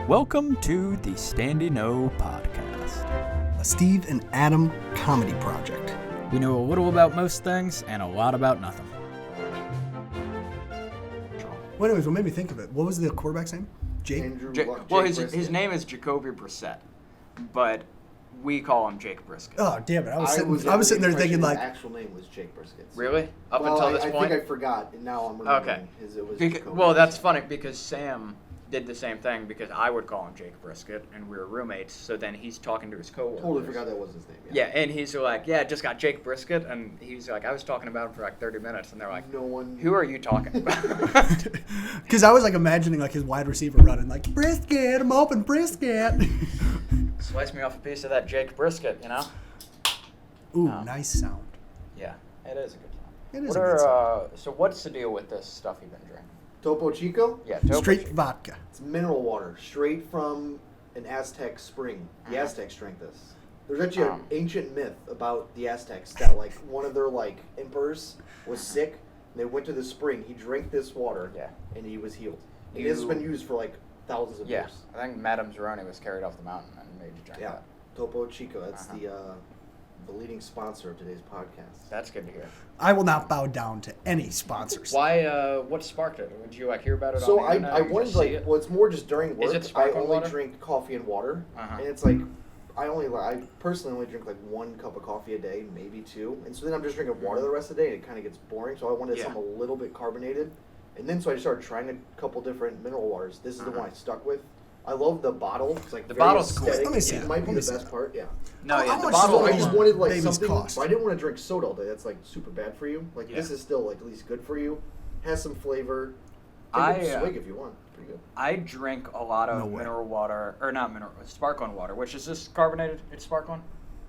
Welcome to the Standing O Podcast. A Steve and Adam comedy project. We know a little about most things and a lot about nothing. Well, anyways, what made me think of it? What was the quarterback's name? Jake? His name is Jacoby Brissett, but we call him Jake Brisket. Oh, damn it. I was sitting there thinking like... His actual name was Jake Brisket. Really? Until this point? I think I forgot, and now I'm remembering. Okay. Well, that's funny because Sam did the same thing because I would call him Jake Brisket, and we were roommates, so then he's talking to his coworkers. Totally forgot that was his name. Yeah, and he's like, yeah, just got Jake Brisket, and he's like, I was talking about him for like 30 minutes, and they're like, who are you talking about? Because I was like imagining like his wide receiver running like, Brisket, I'm open, Brisket. Slice me off a piece of that Jake Brisket, you know? Ooh, nice sound. Yeah, it is a good sound. It is a good sound. So what's the deal with this stuff you've been drinking? Topo Chico? Yeah, Topo Straight Chico. vodka. It's mineral water, straight from an Aztec spring. The Aztecs drank this. There's actually an ancient myth about the Aztecs that like one of their like emperors was sick, and they went to the spring. He drank this water, and he was healed. And this has been used for like thousands of years. I think Madame Zeroni was carried off the mountain and made you drink that. Topo Chico. That's the leading sponsor of today's podcast. That's good to hear. I will not bow down to any sponsors. Why? What sparked it? Would you like hear about it? So on the internet, I wanted like, well, it's more just during work. Is it sparkling I only water? drink coffee and water, and it's like I personally only drink like 1 cup of coffee a day, maybe 2, and so then I'm just drinking water the rest of the day, and it kind of gets boring. So I wanted something a little bit carbonated, and then so I just started trying a couple different mineral waters. This is the one I stuck with. I love the bottle. It's like the bottle's cool. Let me see it. Might be the best part. Yeah. No, How the much bottle. I just wanted like babies something. cost? I didn't want to drink soda all day. That's like super bad for you. Like this is still like at least good for you. Has some flavor. Take a swig if you want. Pretty good. I drink a lot of mineral water, or not mineral, sparkling water, which is this carbonated. It's sparkling.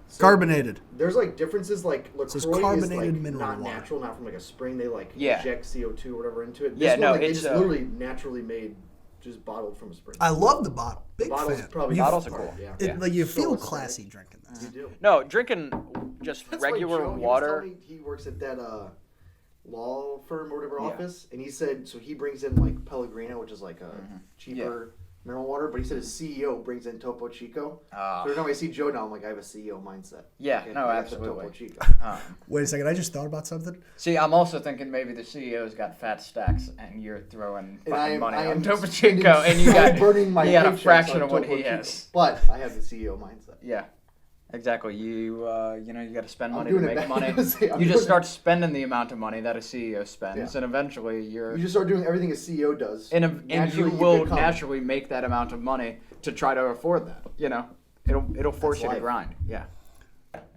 So carbonated. There's like differences. Like LaCroix is carbonated like mineral not water. natural, not from like a spring. They like inject CO2 or whatever into it. This Yeah, one, no, like, it's they just literally naturally made, just bottled from a spring. I love the bottle. Big bottles fan. probably bottles are cool. Yeah. Like you So feel aesthetic. classy drinking this. You do. No, drinking just That's why regular Joe, water. He was telling me he works at that law firm or whatever office, and he said so he brings in like Pellegrino, which is like a cheaper mineral water, but he said his CEO brings in Topo Chico. So every time I see Joe now, I'm like, I have a CEO mindset. Yeah, Okay, no, I have the absolutely. Topo Chico. Wait a second, I just thought about something. See, I'm also thinking maybe the CEO's got fat stacks, and you're throwing And I fucking am- money I on am Topo spending- Chico, and you got burning my you got a paychecks fraction on of what Topo he Chico. has. But I have the CEO mindset. Yeah, exactly. You you got to spend money to doing it make back- money. I'm You doing just it. start spending the amount of money that a CEO spends, Yeah. and eventually you're You just start doing everything a CEO does. and you Naturally, will become- naturally make that amount of money to try to afford that. You know, it'll force you to life. grind. Yeah.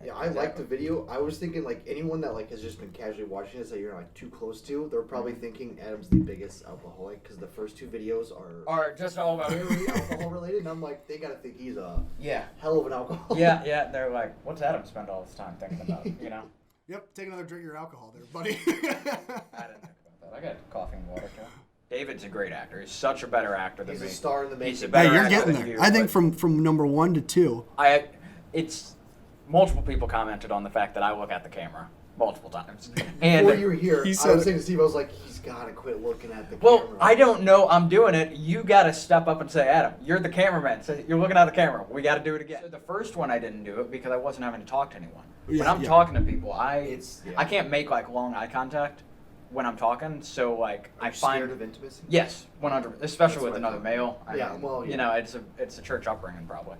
Yeah, I like the video. I was thinking like anyone that like has just been casually watching this that you're like too close to, they're probably thinking Adam's the biggest alcoholic because the first 2 videos are just all about very alcohol related, and I'm like, they gotta think he's a hell of an alcoholic. Yeah. They're like, what's Adam spend all this time thinking about? You know. Yep, take another drink of your alcohol there, buddy. I didn't think about that. I got coffee and water too. David's a great actor. He's such a better actor than He's me. a star in the making. He's a Hey, better you're actor getting than there. you, I think but from number 1 to 2. it's multiple people commented on the fact that I look at the camera multiple times. And Before you were here, He I said was it. saying to Steve, I was like, he's gotta quit looking at the well, camera. I don't know. I'm doing it. You got to step up and say, Adam, you're the cameraman. So you're looking at the camera. We got to do it again. So the first one, I didn't do it because I wasn't having to talk to anyone. When I'm talking to people, I can't make like long eye contact when I'm talking. So like Are I you find scared of intimacy? yes, 100, especially That's with what I another thought. male. I Yeah, mean, well, you yeah. know, it's a church upbringing probably.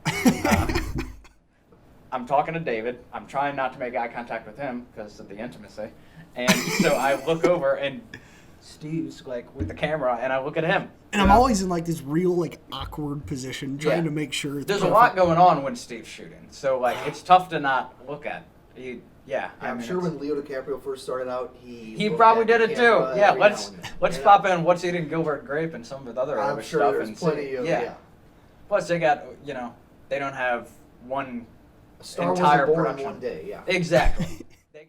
I'm talking to David. I'm trying not to make eye contact with him because of the intimacy. And so I look over and Steve's like with the camera and I look at him. And I'm always in like this real like awkward position trying to make sure it's There's a perfect. lot going on when Steve's shooting. So like it's tough to not look at. I'm sure when Leo DiCaprio first started out, he probably looked at did the it too. camera Yeah, every let's now and then. let's You pop know? in What's Eating Gilbert Grape and some of the other I'm sure stuff there's and plenty see. of Yeah. Plus they got they don't have one Star entire wasn't born production. in one day. Yeah. Exactly.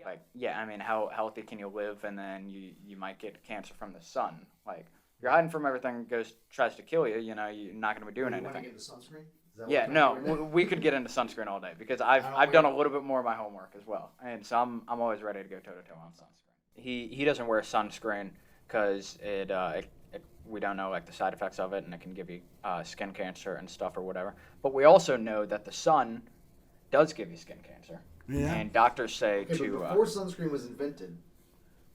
Like, I mean, how healthy can you live, and then you might get cancer from the sun. Like, you're hiding from everything, tries to kill you. You know, you're not going to be doing You want to anything. get the sunscreen? Is that Yeah, what no, you're trying to do? we could get into sunscreen all day because I don't I've done a wear- little bit more of my homework as well, and so I'm always ready to go toe to toe on sunscreen. He doesn't wear sunscreen because it we don't know like the side effects of it, and it can give you skin cancer and stuff or whatever. But we also know that the sun does give you skin cancer. Yeah. And doctors say Okay, to but before sunscreen was invented,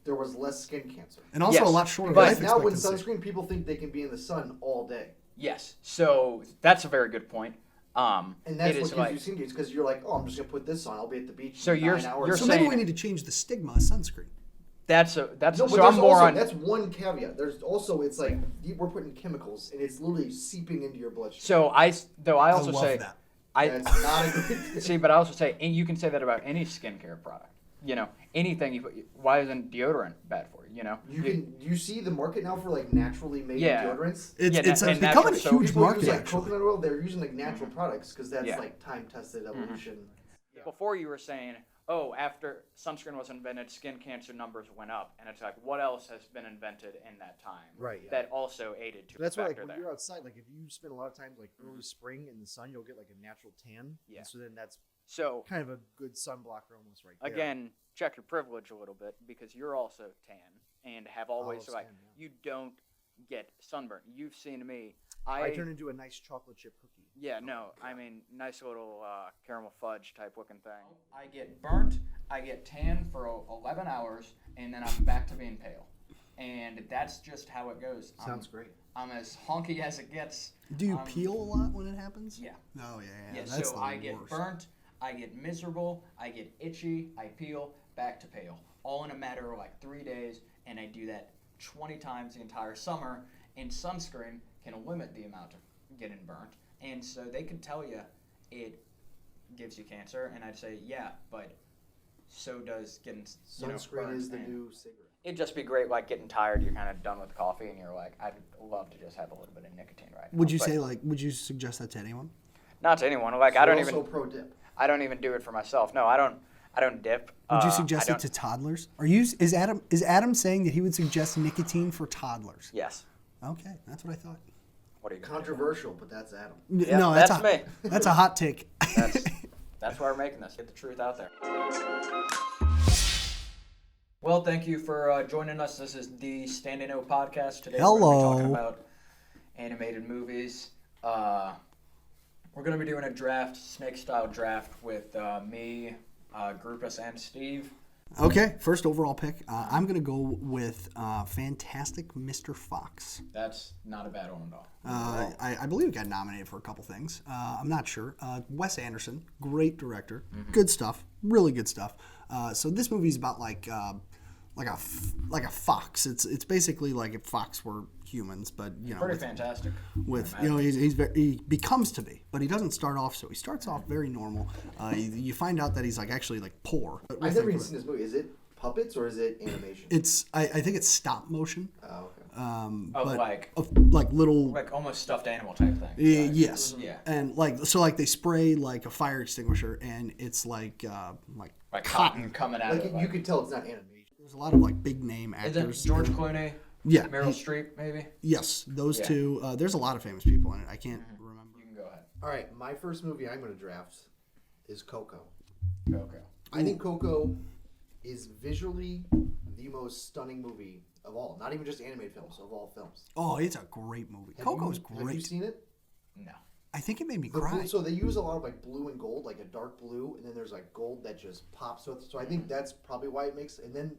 there was less skin cancer. And also Yes, a lot shorter but life Now with expectancy. sunscreen, people think they can be in the sun all day. yes. So that's a very good point. And that's it what is gives like, you skin cancer, because you're like, oh, I'm just going to put this on. I'll be at the beach So in you're- 9 hours. you're So saying maybe we it. need to change the stigma of sunscreen. that's No, so but I'm there's more also, on. that's one caveat. There's also, it's like, we're putting chemicals, and it's literally seeping into your bloodstream. So I also love say that. That's not a good see, but I also say, and you can say that about any skincare product. You know, anything you put. Why isn't deodorant bad for you? You know, You see the market now for like naturally made Yeah. deodorants? It's, Yeah, it's and becoming a natural soap. huge People market, use like actually. coconut oil. They're using like natural products because that's Yeah. like time tested evolution. Before you were saying, oh, after sunscreen was invented, skin cancer numbers went up, and it's like, what else has been invented in that time? Right, yeah. That also aided to That's the why, like, factor when there. you're outside, like, if you spend a lot of time, like, early spring in the sun, you'll get, like, a natural tan. Yeah. And so then that's So kind of a good sunblocker almost right there. again, check your privilege a little bit because you're also tan and have always Olive like skin, yeah. you don't get sunburn. You've seen me. I turn into a nice chocolate chip cookie. Yeah, no, I mean, nice little caramel fudge type looking thing. I get burnt, I get tan for 11 hours, and then I'm back to being pale. And that's just how it goes. Sounds great. I'm as honky as it gets. Do you peel a lot when it happens? Yeah. Oh, yeah. Yeah, That's so the I get worst. burnt, I get miserable, I get itchy, I peel, back to pale. All in a matter of like 3 days, and I do that 20 times the entire summer, and sunscreen can limit the amount of getting burnt. And so they could tell you it gives you cancer, and I'd say, yeah, but so does getting Sunscreen burnt. is the And new cigarette. it'd just be great, like getting tired, you're kind of done with coffee, and you're like, I'd love to just have a little bit of nicotine right now. Would you But say, like, would you suggest that to anyone? not to anyone. Like, So I don't also even. pro dip. I don't even do it for myself. No, I don't dip. Would you I suggest it don't- to toddlers? Is Adam saying that he would suggest nicotine for toddlers? Yes. Okay, that's what I thought. What are you gonna do? Controversial, but that's Adam. Yeah, no, that's a, me. That's a hot take. That's why we're making this. Get the truth out there. Well, thank you for joining us. This is the Standing O podcast. Today we're going to be talking Hello. about animated movies. We're going to be doing a draft, snake-style draft with me, Grupas, and Steve. Okay, first overall pick. I'm going to go with Fantastic Mr. Fox. That's not a bad one at all. I believe it got nominated for a couple things. I'm not sure. Wes Anderson, great director. Good stuff. Really good stuff. So this movie's about like a fox. It's basically like if fox were humans, but you know, Pretty fantastic. with you know he becomes to be, but he doesn't start off so. He starts off very normal. You find out that he's like actually like poor. I've never even seen this movie. Is it puppets or is it animation? It's I think it's stop motion. Oh, okay. Of Like little. like almost stuffed animal type thing. Yes. Yeah. And like they spray like a fire extinguisher, and it's like Like cotton coming out Like of it. you could tell it's not animation. There's a lot of like big name Isn't actors. George Clooney? Yeah. Meryl Streep, maybe? Yes, those Yeah. two. There's a lot of famous people in it. I can't remember. You can go ahead. All right, my first movie I'm going to draft is Coco. Okay. I think Coco is visually the most stunning movie of all. Not even just animated films, of all films. Oh, it's a great movie. Coco's Have you great. seen it? No. I think it made me The cry. blue, so they use a lot of like blue and gold, like a dark blue, and then there's like gold that just pops with. So I think that's probably why it makes. And then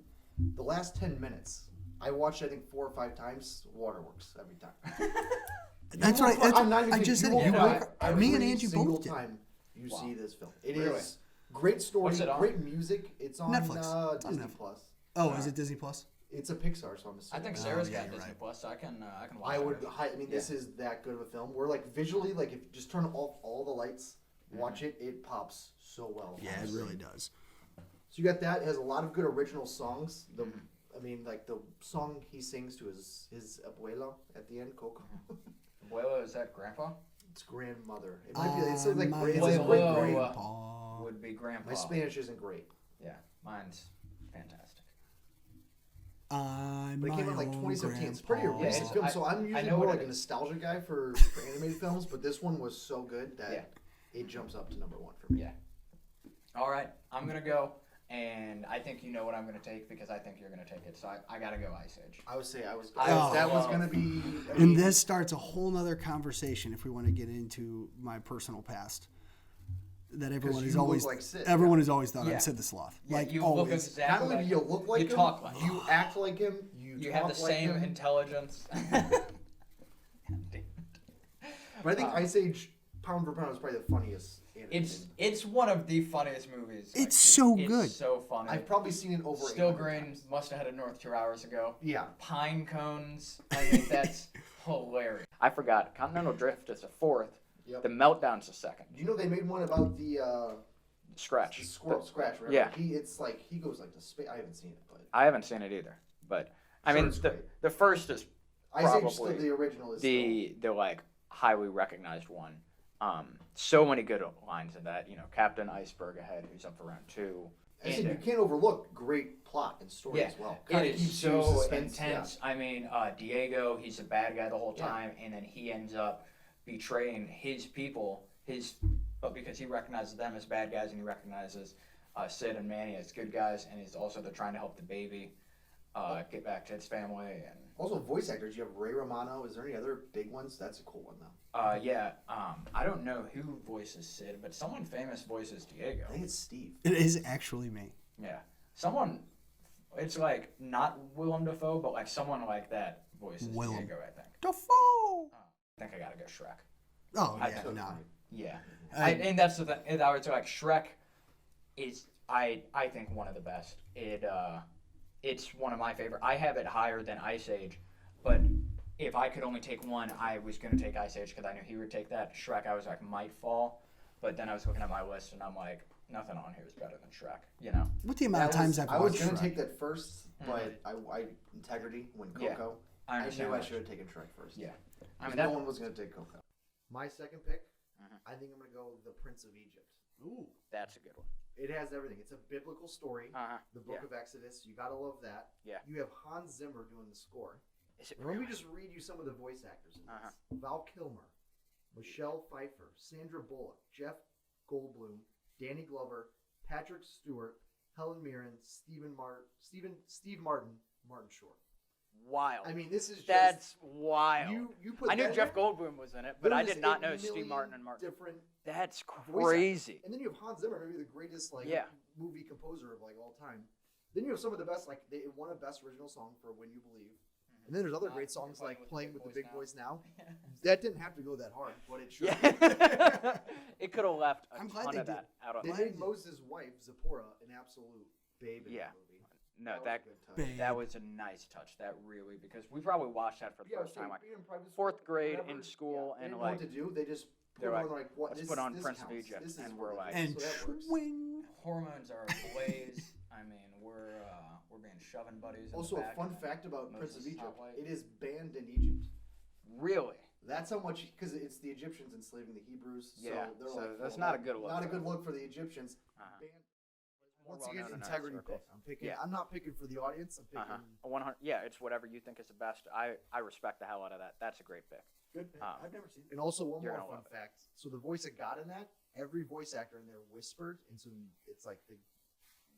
the last 10 minutes, I watched I think 4 or 5 times. Waterworks every time. That's right. That's, I'm not even I kidding. just said You it. will You cry broke- every me and Angie single both did. time you Wow. see this film. It Really? is great story, What's it on? great music. It's on Netflix. It's on Disney Netflix. Plus. Oh, is it Disney Plus? It's a Pixar, so I'm I assuming. think Sarah's yeah, got you're Disney right. Plus, so I can watch I would. it. I mean, this is that good of a film. Where like visually, like if you just turn off all the lights, watch it, it pops so well. Yeah, it honestly. really does. So you got that. It has a lot of good original songs. I mean, like the song he sings to his abuela at the end, Coco. Abuela, is that grandpa? It's grandmother. It might be. It's like My it's like Abuela. great great. grandpa. Would be grandpa. My Spanish isn't great, Yeah, mine's fantastic. I'm but it came out like my own 2017. It's pretty grandpa. recent Yeah, film, I- so I'm I usually know more what like it a is. nostalgia guy for animated films, but this one was so good that Yeah. it jumps up to number 1 for me. Yeah. All right, I'm gonna go, and I think you know what I'm going to take because I think you're going to take it. So I got to go Ice Age. I would say that was love- going to be. And this starts a whole nother conversation if we want to get into my personal past. That everyone is you always look like Sid. everyone has always thought Yeah. I'm Sid the Sloth. Yeah, Like you always. look exactly Not only do you look like you him, talk like you act like him. You talk have the like same him. intelligence. But I think Ice Age, pound for pound, is probably the funniest. It's one of the funniest movies. It's so it's good. So funny. I've probably seen it over. Still 800 Green times. must have headed north 2 hours ago. Yeah. Pine cones. I mean, that's hilarious. I forgot. Continental Drift is a fourth. Yep. The Meltdown's a second. You know they made one about the Scratch. squirrel scratch. Right? Yeah. He goes like to space. I haven't seen it, but I haven't seen it either, but I Sure, mean it's the great. the first is Ice Age probably still the original is the like highly recognized one. So many good lines in that. You know, Captain Iceberg ahead, who's up for round 2. I said you can't overlook great plot and story Yeah, as well. it Kinda is keeps you so suspense, intense. I mean, Diego, he's a bad guy the whole Yeah. time, and then he ends up betraying his people, but because he recognizes them as bad guys, and he recognizes Sid and Manny as good guys, and he's also they're trying to help the baby get back to its family. And Also, voice actors. You have Ray Romano. Is there any other big ones? That's a cool one though. I don't know who voices Sid, but someone famous voices Diego. I think it's Steve. It is actually me. Yeah, someone. It's like not Willem Dafoe, but like someone like that voices Willem. Diego. I think. Dafoe. I think I gotta go Shrek. Oh I yeah, took no. Yeah, I- and that's the thing. And I would say like Shrek is I think one of the best. It's one of my favorite. I have it higher than Ice Age, but if I could only take one, I was gonna take Ice Age because I knew he would take that. Shrek, I was like might fall, but then I was looking at my list and I'm like, nothing on here is better than Shrek. You know? With the amount of times I've I was watched gonna Shrek. take that first, but I integrity when Yeah, Coco. I I understand knew I that. should have taken Shrek first. Yeah, I 'Cause mean no that. one was gonna take Coco. My second pick, I think I'm gonna go The Prince of Egypt. Ooh. That's a good one. It has everything. It's a biblical story. The Book Yeah. of Exodus. You gotta love that. Yeah. You have Hans Zimmer doing the score. Is it And let me really? just read you some of the voice actors in this. Val Kilmer, Michelle Pfeiffer, Sandra Bullock, Jeff Goldblum, Danny Glover, Patrick Stewart, Helen Mirren, Steve Martin, Martin Short. Wild. I mean, this is just That's wild. you put I knew that Jeff in, Goldblum was in it, but there I is did not 8 know Steve million Martin and Martin. Different That's voice crazy. actors. And then you have Hans Zimmer, maybe the greatest Yeah. movie composer of all time. Then you have some of the best, they won a best original song for "When You Believe," and then there's other Not great songs Playing like with the "Playing Big with the Boys Big Now." Boys Now." That didn't have to go that hard, but it should. Yeah. It could have left a I'm glad ton they of did. that out of They it. made Moses' wife Zipporah an absolute babe in Yeah. the movie. No, was that a good touch. Babe. that was a nice touch. That really, because we probably watched that for the Yeah, first so time, like being in private school, fourth grade whatever, in school, they and didn't know like what to do. They just put they're on like, what? let's This, put on this Prince of counts. Egypt, This is and what we're it like- is. And So that works. swing. hormones are ablaze. I mean, we're being shoving buddies. In Also, the a back fun and fact about Prince Moses of Egypt: stoplight. it is banned in Egypt. Really? That's how much, because it's the Egyptians enslaving the Hebrews. Yeah, So they're so like, that's well, not a good look Not a for good them. look for the Egyptians. Uh-huh. Banned. More Once again, well-known in our integrity circles. pick. I'm picking. Yeah. I'm not picking for the audience. I'm picking. 100. Yeah, it's whatever you think is the best. I respect the hell out of that. That's a great pick. Good pick. Um, I've never seen. And also one you're more gonna fun love it. fact. So the voice of God in that, every voice actor in there whispered, and so it's like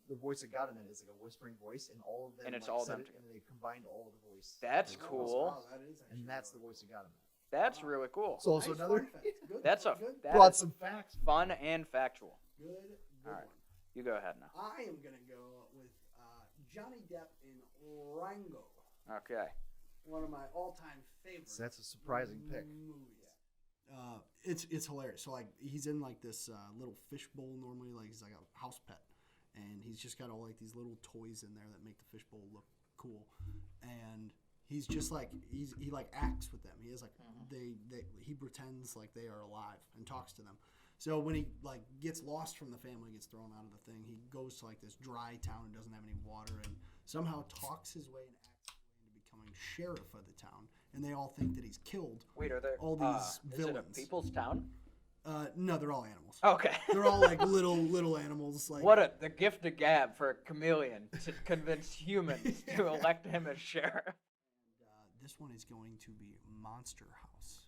the voice of God in it is like a whispering voice, and all of them. And it's like, all said them it, and they combined all of the voice. That's voices. cool. Wow, that is And that's the voice of God in that. That's really cool. So also Nice another. fun fact. Good, That's a good. that Brought is some facts. fun and factual. Good All right. one. You go ahead now. I am gonna go with Johnny Depp in Rango, Okay. one of my all-time favorites. So that's a surprising pick. Movies. It's hilarious. So like he's in like this little fish bowl normally, like he's like a house pet, and he's just got all like these little toys in there that make the fish bowl look cool, and he's just like he like acts with them. He is like he pretends like they are alive and talks to them. So when he like gets lost from the family, gets thrown out of the thing, he goes to like this dry town and doesn't have any water, and somehow talks his way and acts his way into becoming sheriff of the town. And they all think that he's killed Wait, are there all these is villains. it a people's town? No, they're all animals. Okay. They're all like little animals. Like What the gift of gab for a chameleon to convince humans to elect him as sheriff. This one is going to be Monster House.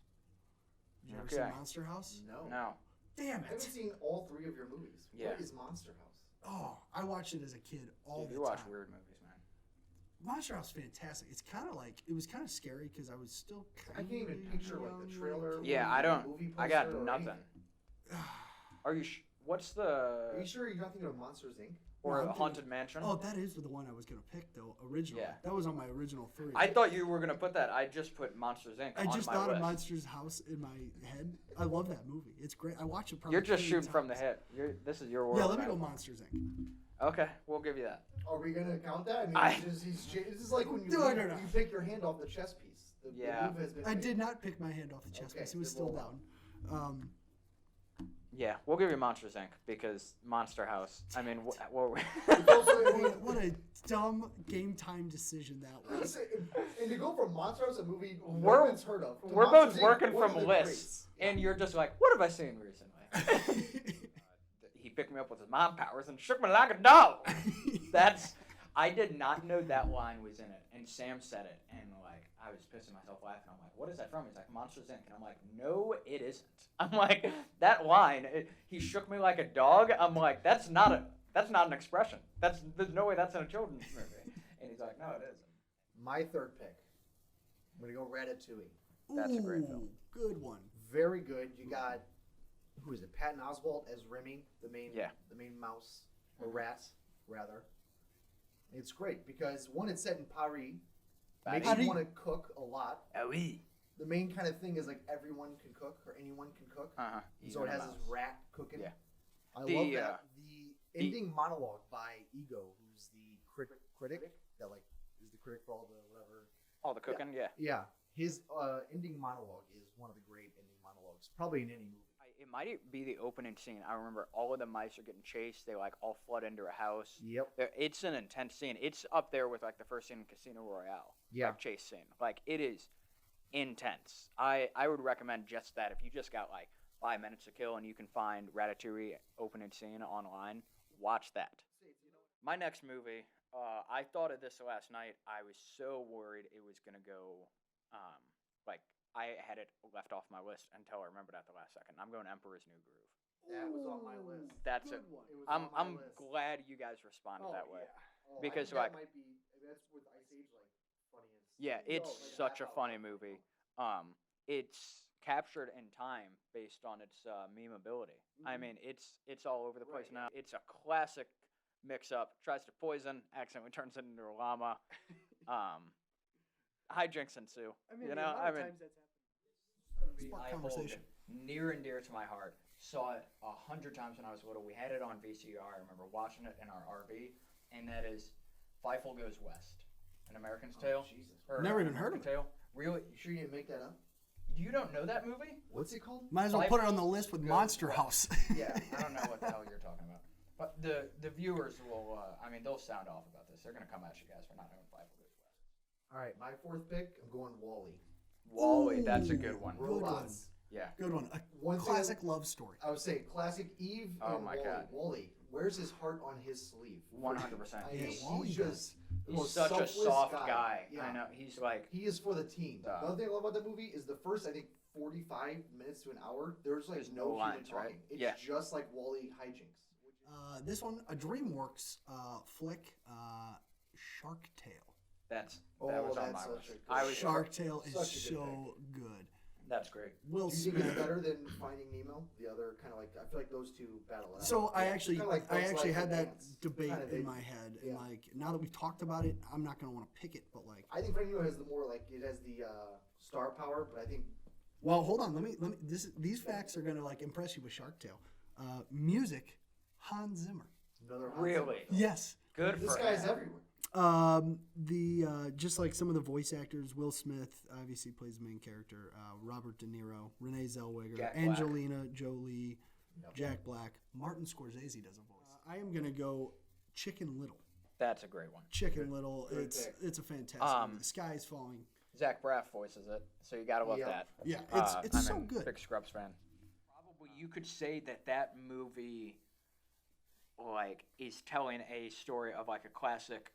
Did you ever Okay. see Monster House? No. No. Damn I haven't it! seen all 3 of your movies. Yeah. What is Monster House? Oh, I watched it as a kid all Dude, the you time. watch weird movies, man. Monster House is fantastic. It's kind of like it was kind of scary because I was still. I can't even picture like the trailer. Yeah, or I the don't. Movie I got poster or nothing. anything. Are you? What's Are the you sure you're not thinking of Monsters Inc? or No, I'm Haunted thinking- Mansion? Oh, that is the one I was gonna pick though. Originally, Yeah. that was on my original 3. I thought you were gonna put that. I just put Monsters Inc. I on just my thought list. of Monsters House in my head. I love that movie. It's great. I watch it probably. You're just 3 shooting from the times. hip. This is your world. Yeah, let me man. go Monsters Inc. Okay, we'll give you that. Are we gonna count that? I- It's just like when you, No. you pick your hand off the chess piece. The Yeah. move has been I made. did not pick my hand off the chest Okay, piece. It was then still roll down. Yeah, we'll give you Monsters Inc. because Monster House. I mean, Also, I mean, What a dumb game time decision that was. and to go from Monster House, a movie no We're- one's heard of, to we're Monsters, both Inc., working one from of the lists, greats. and you're just like, what have I seen recently? He picked me up with his mom powers and shook me like a dog. I did not know that line was in it, and Sam said it, and like I was pissing myself laughing. I'm like, "What is that from?" He's like, "Monsters Inc." And I'm like, "No, it isn't." I'm like, that line. He shook me like a dog. I'm like, that's not an expression. There's no way that's in a children's movie. And he's like, "No, it isn't." My third pick. I'm gonna go Ratatouille. That's a great Ooh, film. Good one. Very good. You got who is it? Patton Oswalt as Remy, the main mouse or rat, rather. It's great because one, it's set in Paris. Makes Paris. you want to cook a lot. Ah oui. The main kind of thing is like everyone can cook or anyone can cook. Uh-huh. So it has this rat cooking. Yeah. I The, love that. The ending monologue by Ego, who's the critic that like is the critic for all the whatever. All the cooking, yeah. Yeah, his ending monologue is one of the great ending monologues, probably in any movie. It might be the opening scene. I remember all of the mice are getting chased. They like all flood into a house. Yep. It's an intense scene. It's up there with like the first scene in Casino Royale. Yeah. Like, chase scene. Like it is intense. I would recommend just that. If you just got like 5 minutes to kill and you can find Ratatouille opening scene online, watch that. My next movie, I thought of this last night. I was so worried it was gonna go, like I had it left off my list until I remembered at the last second. I'm going Emperor's New Groove. That was on my list. That's Good it. one. It was on my I'm list. glad you guys responded that way. Oh, Because, I think like- that might be that's with Ice Age like funniest. Yeah, it's like such a half funny hour. movie. It's captured in time based on its meme ability. I mean, it's all over the place Right, now. It's a classic mix-up. Tries to poison, accidentally turns it into a llama. Hijinks ensue. You know, I mean, Spark I hold conversation. near and dear to my heart. Saw it 100 times when I was little. We had it on VCR. I remember watching it in our RV, and that is Fievel Goes West, An American's Tale. Jesus. Or Never An even heard of American Tale. Really? You sure you didn't make that up? You don't know that movie? What's it called? Might as well put it on the list with Monster House. Yeah, I don't know what the hell you're talking about. But the viewers will, I mean, they'll sound off about this. They're going to come at you guys for not knowing Fievel Goes West. All right, my fourth pick. I'm going Wall-E. Wall-E, that's a good one. Good Robots. Yeah. Good one. A One thing- classic love story. I would say classic Eve Oh and my Wall-E. God. Wall-E wears his heart on his sleeve. 100%. I Yeah, mean, Wall-E he's just the He's most such a selfless soft guy. Yeah. I know. He's like, He is for the team. Duh. Another thing I love about the movie is the first, I think, 45 minutes to an hour, there's like There's no no human lines, talking. right? It's Yeah. just like Wall-E hijinks. This one, a DreamWorks flick, Shark Tale. that Oh, was on that's my such list. a good I was Shark Tale is Such a good so good. That's great. Will Do you think it's Smith. better than Finding Nemo? The other kind of like, I feel like those two battle it out. So I actually, Kinda like I Bugs actually Life had that Advance. debate Kinda in did. my head, Yeah. and like now that we talked about it, I'm not gonna want to pick it, but like, I think Finding Nemo has the more like, it has the star power, but I think well, hold on, let me. These facts are gonna like impress you with Shark Tale. Music, Hans Zimmer. another Hans Really? Zimmer film. Yes. Good This for guy's him. everywhere. Just like some of the voice actors, Will Smith obviously plays the main character. Robert De Niro, Renee Zellweger, Jack Black. Angelina Jolie, Jack Black, Martin Scorsese does a voice. I am gonna go Chicken Little. That's a great one. Chicken Little. Good It's pick. it's a fantastic movie. The sky is falling. Zach Braff voices it, so you gotta love Yeah. that. Yeah, it's I'm so a good. Big Scrubs fan. Probably you could say that movie, like, is telling a story of like a classic,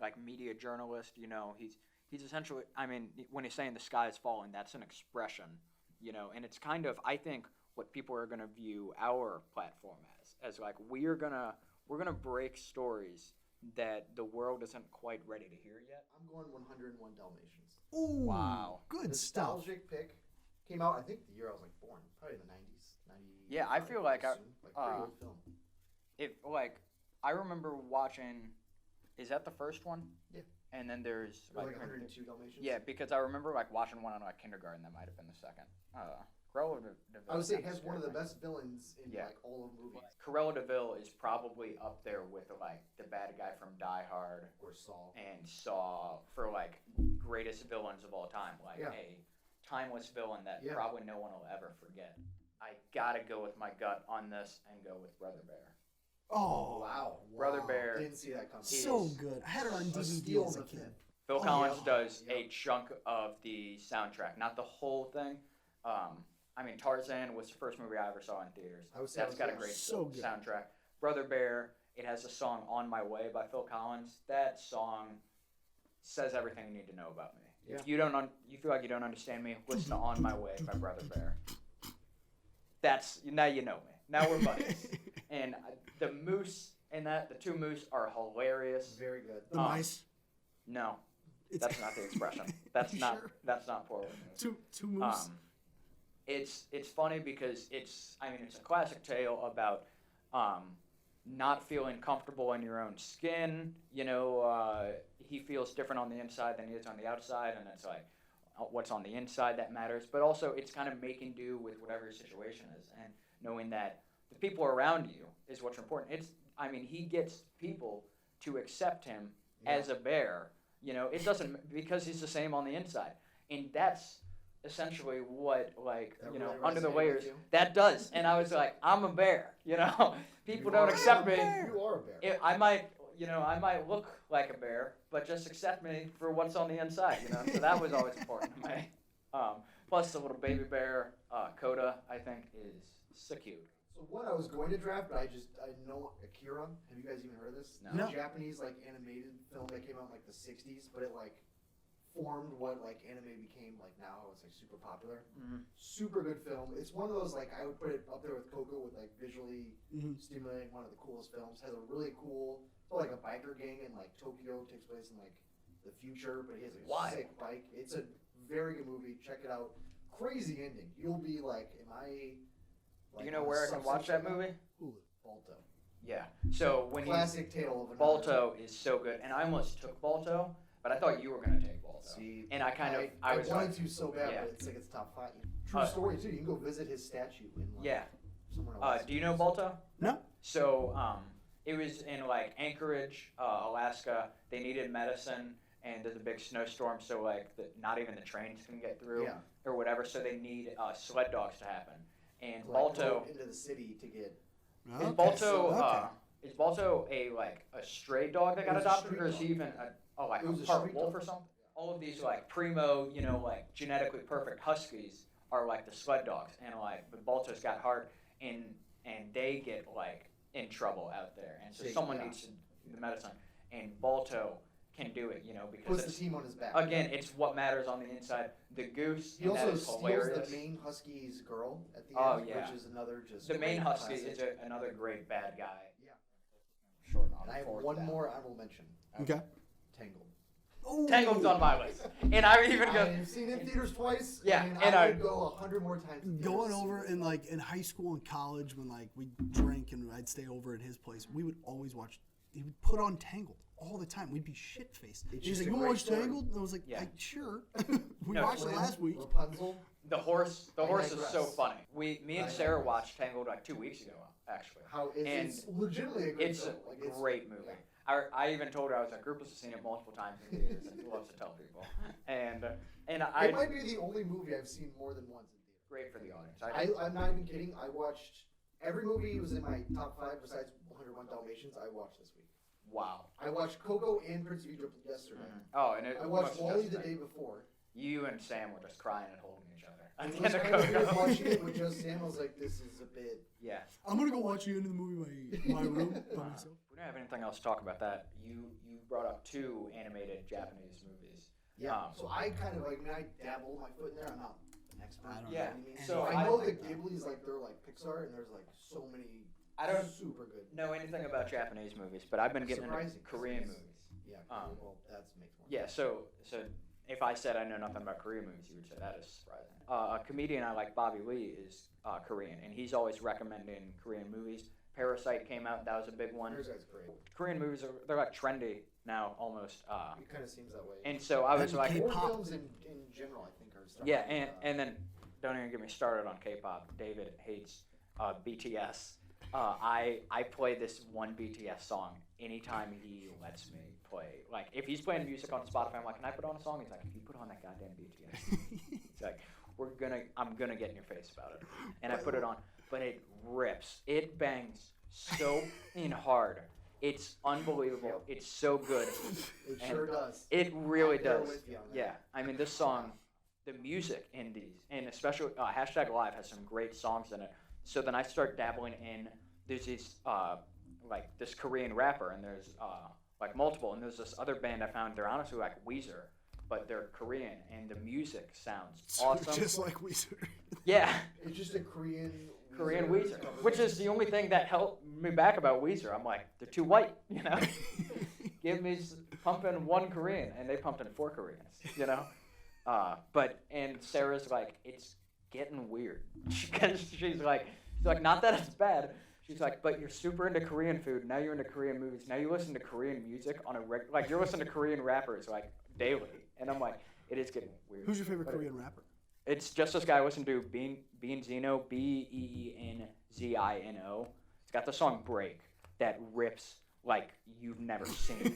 like media journalist. You know, he's essentially. I mean, when he's saying the sky is falling, that's an expression. You know, and it's kind of I think what people are gonna view our platform as like we're We're gonna break stories that the world isn't quite ready to hear yet. I'm going 101 Dalmatians. Ooh, Wow. good stuff. Nostalgic pick. Came out, I think, the year I was like born, probably in the 90s. Yeah, I feel like pretty old film. I remember watching. Is that the first one? Yeah. And then there's Like 102 Dalmatians. Yeah, because I remember like watching one on like kindergarten. That might have been the second. Cruella de Vil. I would say it has one of the best villains in like all of movies. Cruella de Vil is probably up there with like the bad guy from Die Hard Or Saw. and Saw for like greatest villains of all time. Like a timeless villain that probably no one will ever forget. I gotta go with my gut on this and go with Brother Bear. Oh, Wow. Brother Bear. Didn't see that coming. so good. I had it on DVD as a kid. Phil Collins does a chunk of the soundtrack, not the whole thing. I mean, Tarzan was the first movie I ever saw in theaters. That's got a great soundtrack. Brother Bear, it has a song "On My Way" by Phil Collins. That song says everything you need to know about me. Yeah. If you you feel like you don't understand me, listen to "On My Way" by Brother Bear. Now you know me. Now we're buddies. And the moose in that, the two moose are hilarious. Very good. The mice. No, that's not the expression. That's not. Sure? That's not poorly. Two moose. It's funny because it's a classic tale about not feeling comfortable in your own skin. You know, he feels different on the inside than he is on the outside, and it's like what's on the inside that matters. But also, it's kind of making do with whatever your situation is, and knowing that the people around you is what's important. He gets people to accept him as a bear. You know, it doesn't because he's the same on the inside, and that's essentially what under the layers that does. And I was like, I'm a bear. You know, people don't accept me. You are a bear. I might look like a bear, but just accept me for what's on the inside. You know, so that was always important to me. Plus, the little baby bear, Coda, I think is so cute. So what I was going to draft, but I know Akira. Have you guys even heard of this? No. It's a Japanese animated film that came out in the 60s, but it formed what anime became now. It's super popular. Mm-hmm. Super good film. It's one of those I would put it up there with Coco with visually stimulating, one of the coolest films. Has a really cool a biker gang in Tokyo, takes place in the future, but he has a sick bike. It's a very good movie. Check it out. Crazy ending. You'll be like, am I? Do you know where I can watch that movie? Hulu. Balto. Yeah. So when classic tale of an Balto is so good, and I almost took Balto, but I thought you were gonna take Balto. See, and I was wanted to so bad, but it's top 5. True story too. You can go visit his statue in somewhere else. Do you know Balto? No. So it was in Anchorage, Alaska. They needed medicine, and there's a big snowstorm, so not even the trains can get through or whatever. So they need sled dogs to happen. And Balto into the city to get. Is Balto a stray dog that got adopted, or is he even a part wolf or something? All of these primo, genetically perfect huskies are the sled dogs, and but Balto's got heart, and they get in trouble out there, and so someone needs the medicine, and Balto can do it, because puts the team on his back. Again, it's what matters on the inside. The goose, he also steals hilarious. the main husky's girl at the end, which is another the main husky is another great bad guy. Yeah. Short and I have one more honorable mention. Okay. Tangled. Ooh. Tangled's on my list, and I even I've seen it in theaters twice. Yeah, and I would go 100 more times. Going over in in high school and college when we drank and I'd stay over at his place, we would always watch. He would put on Tangled all the time. We'd be shit faced. He's like, "You want to watch Tangled?" And I was like, "Sure." We watched it last week. Rapunzel. The horse is so funny. Me and Sarah watched Tangled 2 weeks ago, actually. It's legitimately a great film. It's a great movie. Yeah. I even told her, I was like, Grupas has seen it multiple times in theaters, and he loves to tell people. And it might be the only movie I've seen more than once in theater. Great for the audience. I'm not even kidding. I watched every movie was in my top 5 besides 101 Dalmatians. I watched this week. Wow. I watched Coco and Prince of Egypt yesterday. Mm-hmm. Oh, and I watched Wally the day before. You and Sam were just crying and holding each other. I was watching it with just Sam. I was like, this is a bit. Yeah. I'm gonna go watch the end of the movie in my room by myself. We don't have anything else to talk about that. You brought up 2 animated Japanese movies. Yeah. So I kind of I dabble my foot in there. I'm not an expert. Yeah. So I know that Ghibli's they're Pixar, and there's so many I don't super good. know anything about Japanese movies, but I've been getting into Surprising. Korean movies. Yeah. Well, that makes more. Yeah, so if I said I know nothing about Korean movies, you would say that is surprising. A comedian I like, Bobby Lee, is Korean, and he's always recommending Korean movies. Parasite came out, that was a big one. Parasite's great. Korean movies they're like trendy now almost. It kind of seems that way. And so I was And like, K-pop. Horror films in general, I think, are starting. yeah, to, and then don't even get me started on K-pop. David hates BTS. I play this one BTS song anytime he lets me play. Like, if he's playing music on Spotify, I'm like, can I put on a song? He's like, if you put on that goddamn BTS. He's like, I'm gonna get in your face about it. And I put it on, but it rips. It bangs so in hard. It's unbelievable. It's so good. It And sure does. It really I'm there does. with you on that. Yeah, I mean, this song, the music in these, and especially #Live has some great songs in it. So then I start dabbling in. There's these like this Korean rapper, and there's like multiple, and there's this other band I found. They're honestly like Weezer, but they're Korean, and the music sounds awesome. Just like Weezer. Yeah, It's just a Korean Weezer, which is the only thing that helped me back about Weezer. I'm like, they're too white, you know. Give me pump in one Korean, and they pumped in 4 Koreans, you know. And Sarah's like, it's getting weird, because she's like, not that it's bad. She's like, but you're super into Korean food. Now you're into Korean movies. Now you listen to Korean music on a like you're listening to Korean rappers like daily. And I'm like, it is getting weird. Who's your favorite But Korean rapper? It's just this guy I listen to, Beenzino, Beenzino. It's got the song Break that rips like you've never seen.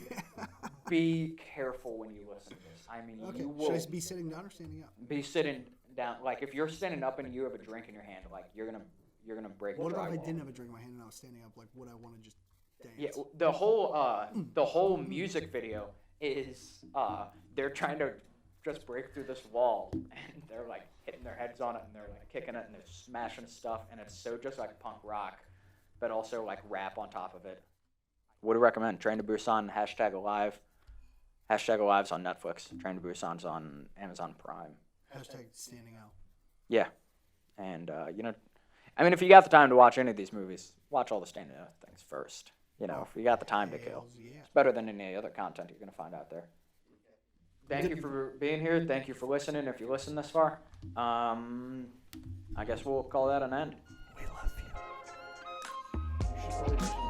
Be careful when you listen to this. I mean, Okay. you will Should I be sitting down or standing up? be sitting down. Like if you're standing up and you have a drink in your hand, like you're gonna break What the if I drywall. didn't have a drink in my hand and I was standing up? Like, would I want to just dance? Yeah, the whole music video is they're trying to just break through this wall, and they're like hitting their heads on it, and they're like kicking it, and they're smashing stuff, and it's so just like punk rock, but also like rap on top of it. Would recommend Train to Busan, #Alive. #Alive's on Netflix. Train to Busan's on Amazon Prime. Hashtag standing out. Yeah, and you know, I mean, if you got the time to watch any of these movies, watch all the standing out things first. You know, if you got the time to kill, Hells yeah. it's better than any other content you're gonna find out there. Thank you for being here. Thank you for listening. If you listen this far, I guess we'll call that an end. We love you. You should probably mention